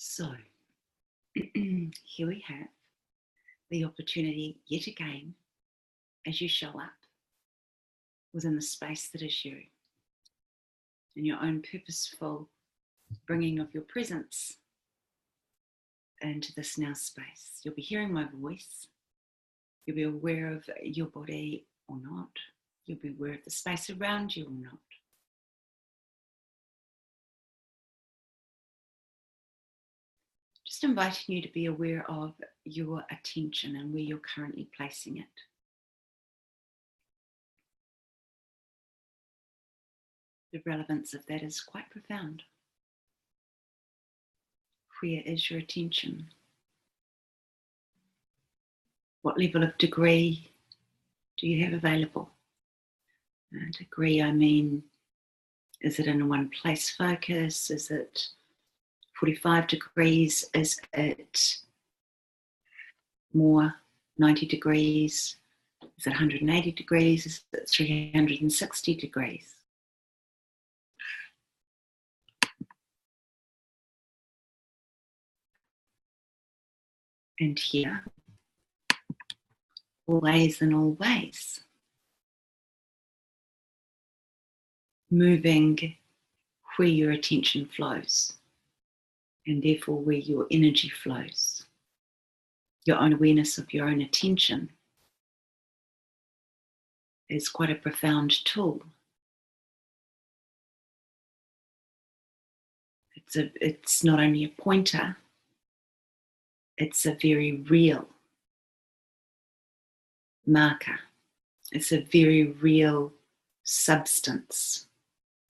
So, here we have the opportunity yet again as you show up within the space that is you, in your own purposeful bringing of your presence into this now space. You'll be hearing my voice. You'll be aware of your body or not. You'll be aware of the space around you or not. Just inviting you to be aware of your attention and where you're currently placing it. The relevance of that is quite profound. Where is your attention? What level of degree do you have available? Degree, I mean, is it in a one place focus? Is it 45 degrees? Is it more 90 degrees? Is it 180 degrees? Is it 360 degrees? And here, always and always, moving where your attention flows, and therefore where your energy flows. Your own awareness of your own attention is quite a profound tool. It's not only a pointer, it's a very real marker. It's a very real substance.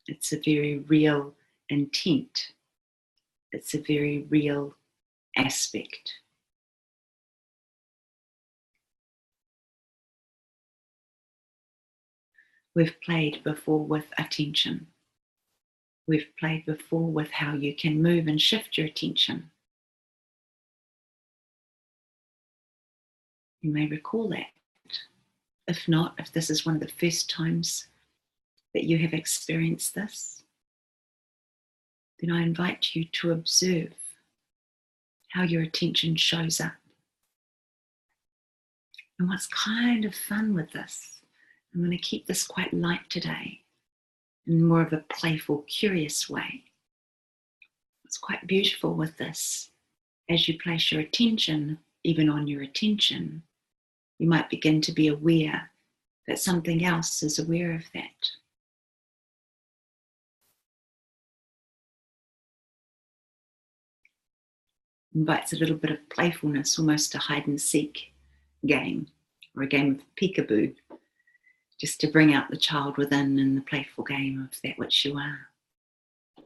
It's a very real intent. It's a very real aspect. We've played before with attention. We've played before with how you can move and shift your attention. You may recall that. If not, if this is one of the first times that you have experienced this, then I invite you to observe how your attention shows up. And what's kind of fun with this, I'm going to keep this quite light today, in more of a playful, curious way. What's quite beautiful with this, as you place your attention, even on your attention, you might begin to be aware that something else is aware of that. Invites a little bit of playfulness, almost a hide and seek game, or a game of peekaboo, just to bring out the child within in the playful game of that which you are. So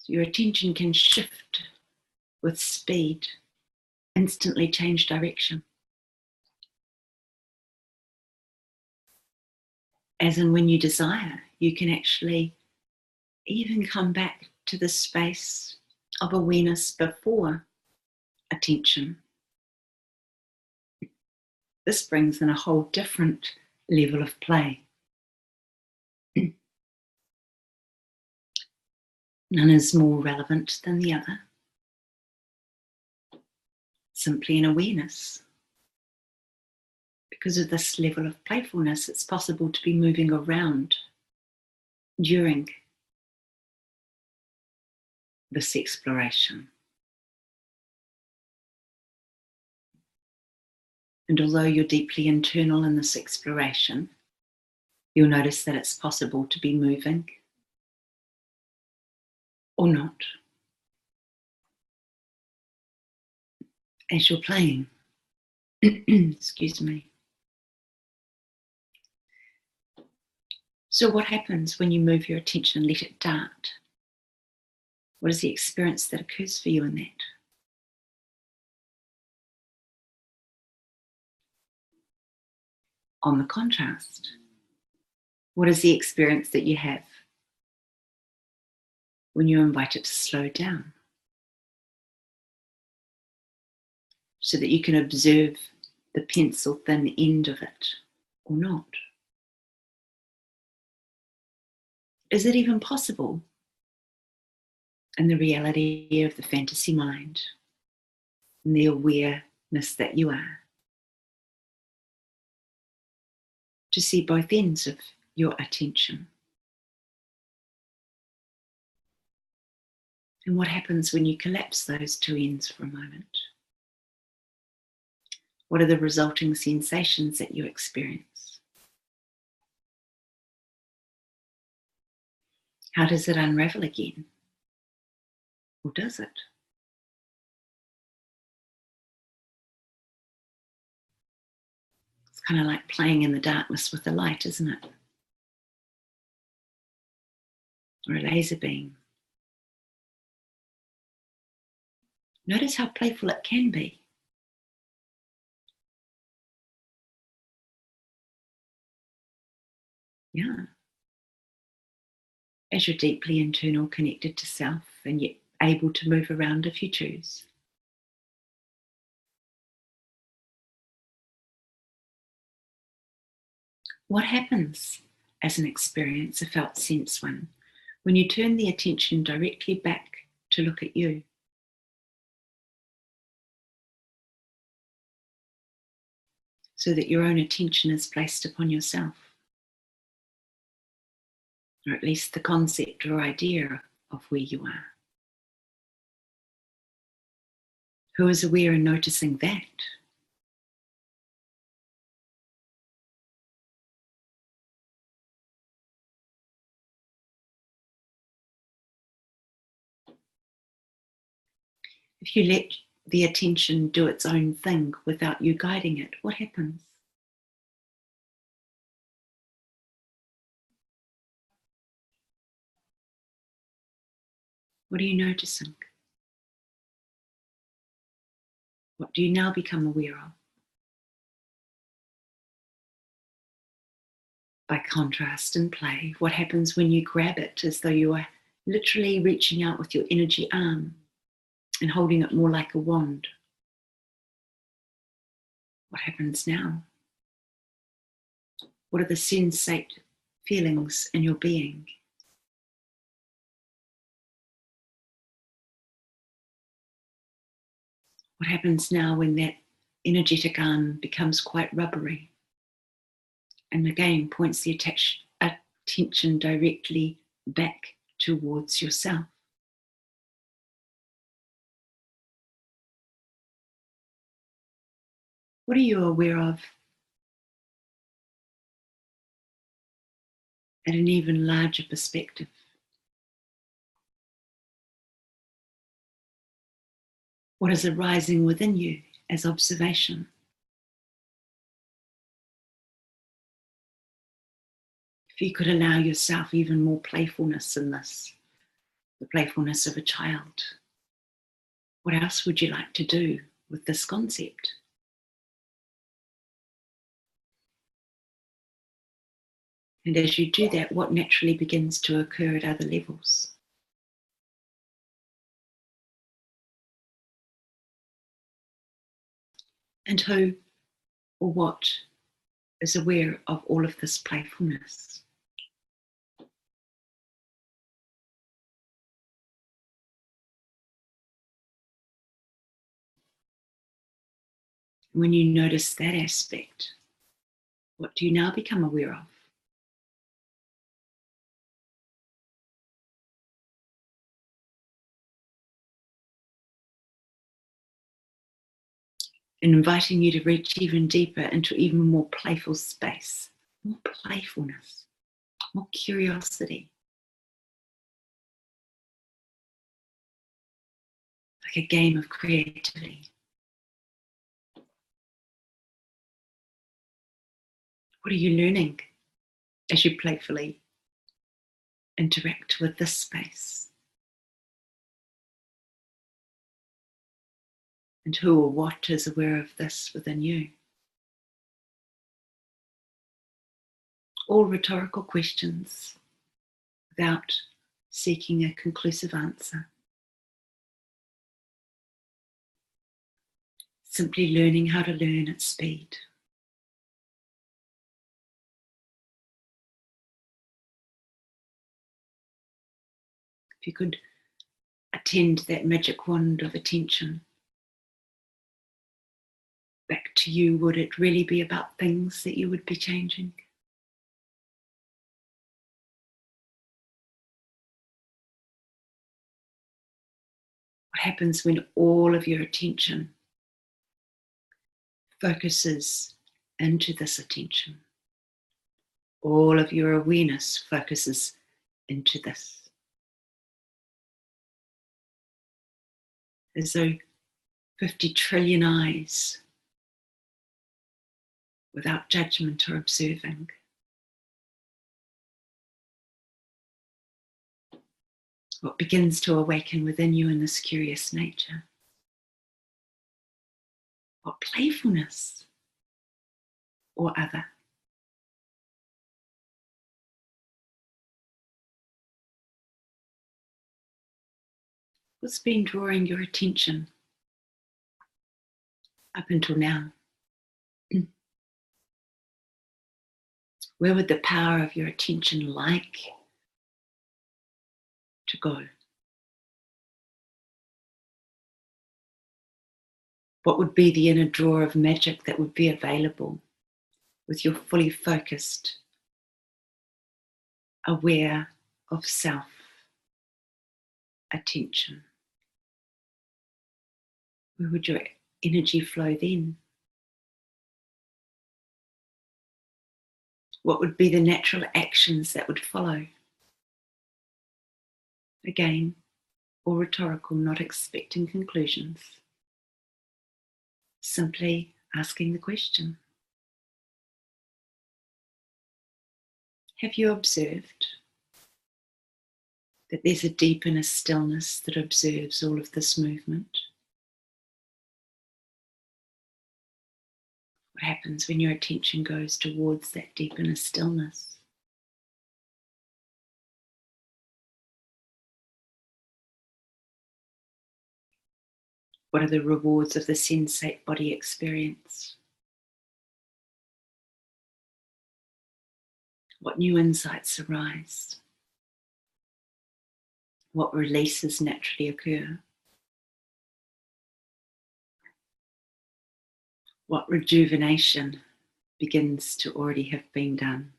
your attention can shift with speed, instantly change direction. As in when you desire, you can actually even come back to the space of awareness before attention. This brings in a whole different level of play. None is more relevant than the other. Simply an awareness. Because of this level of playfulness, it's possible to be moving around during this exploration. And although you're deeply internal in this exploration, you'll notice that it's possible to be moving or not as you're playing. Excuse me. So what happens when you move your attention and let it dart? What is the experience that occurs for you in that? On the contrast, what is the experience that you have when you invite it to slow down? So that you can observe the pencil thin end of it or not. Is it even possible and the reality of the fantasy mind and the awareness that you are, to see both ends of your attention. And what happens when you collapse those two ends for a moment? What are the resulting sensations that you experience? How does it unravel again? Or does it? It's kind of like playing in the darkness with a light, isn't it? Or a laser beam. Notice how playful it can be. Yeah. As you're deeply internal, connected to self, and yet able to move around if you choose. What happens as an experience, a felt sense one, when you turn the attention directly back to look at you? So that your own attention is placed upon yourself, or at least the concept or idea of where you are. Who is aware and noticing that? If you let the attention do its own thing without you guiding it, what happens? What are you noticing? What do you now become aware of? By contrast and play, what happens when you grab it as though you are literally reaching out with your energy arm and holding it more like a wand? What happens now? What are the sensate feelings in your being? What happens now when that energetic arm becomes quite rubbery and again points the attention directly back towards yourself? What are you aware of at an even larger perspective? What is arising within you as observation? If you could allow yourself even more playfulness in this, the playfulness of a child, what else would you like to do with this concept? And as you do that, what naturally begins to occur at other levels? And who or what is aware of all of this playfulness? When you notice that aspect, what do you now become aware of? And inviting you to reach even deeper into even more playful space, more playfulness, more curiosity, like a game of creativity. What are you learning as you playfully interact with this space? And who or what is aware of this within you? All rhetorical questions without seeking a conclusive answer. Simply learning how to learn at speed. If you could tend that magic wand of attention back to you, would it really be about things that you would be changing? What happens when all of your attention focuses into this attention? All of your awareness focuses into this. As though 50 trillion eyes, without judgment or observing, what begins to awaken within you in this curious nature? What playfulness or other? What's been drawing your attention up until now? Where would the power of your attention like to go? What would be the inner drawer of magic that would be available with your fully focused, aware of self attention? Where would your energy flow then? What would be the natural actions that would follow? Again, all rhetorical, not expecting conclusions. Simply asking the question. Have you observed that there's a deep inner stillness that observes all of this movement? What happens when your attention goes towards that deep inner stillness? What are the rewards of the sensate body experience? What new insights arise? What releases naturally occur? What rejuvenation begins to already have been done?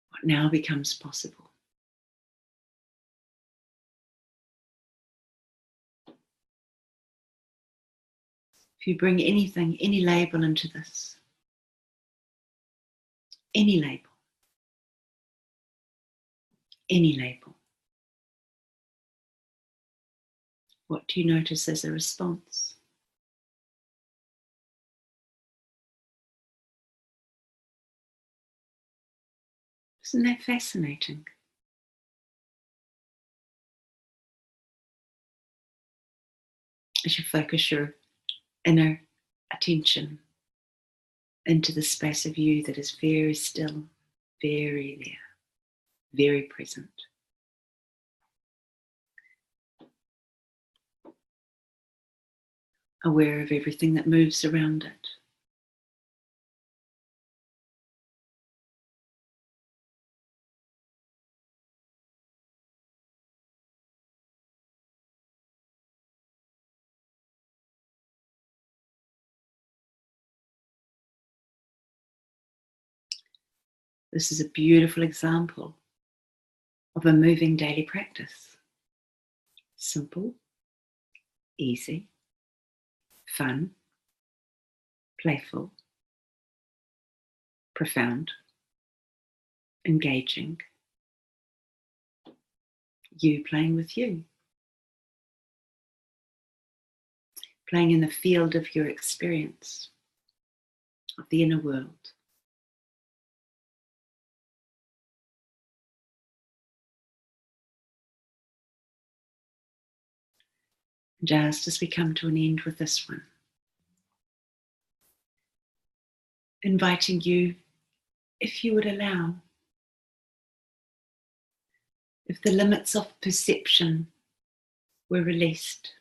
What now becomes possible? If you bring anything, any label into this, any label, what do you notice as a response? Isn't that fascinating? As you focus your inner attention into the space of you that is very still, very there, very present. Aware of everything that moves around it. This is a beautiful example of a moving daily practice. Simple, easy, fun, playful, profound, engaging. You playing with you. Playing in the field of your experience, of the inner world. Just as we come to an end with this one, inviting you, if you would allow, if the limits of perception were released,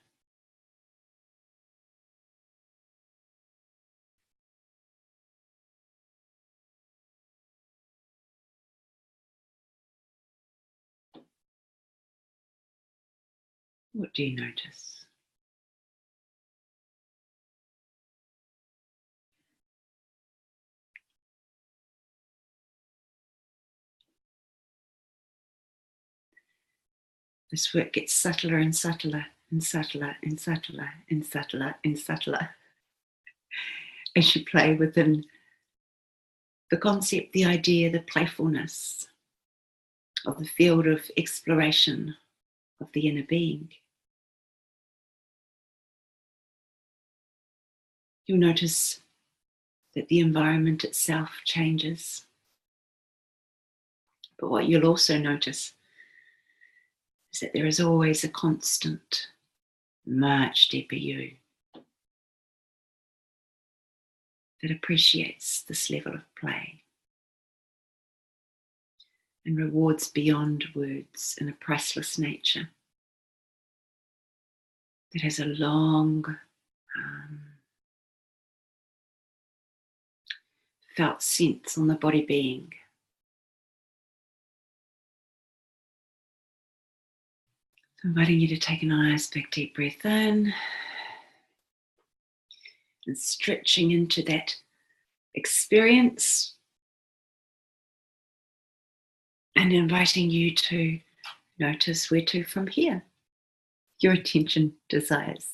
What do you notice? This work gets subtler and subtler and subtler and subtler and subtler and subtler as you play within the concept, the idea, the playfulness of the field of exploration of the inner being. You'll notice that the environment itself changes. But what you'll also notice is that there is always a constant, much deeper you that appreciates this level of play and rewards beyond words in a priceless nature that has a long felt sense on the body being. So inviting you to take a nice big deep breath in and stretching into that experience, and inviting you to notice where to from here. Your attention desires,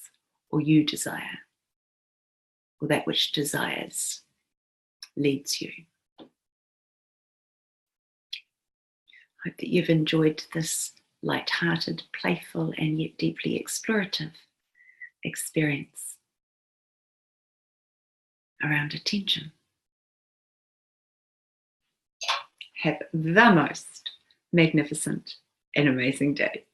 or you desire, or that which desires leads you. I hope that you've enjoyed this light-hearted, playful, and yet deeply explorative experience around attention. Have the most magnificent and amazing day.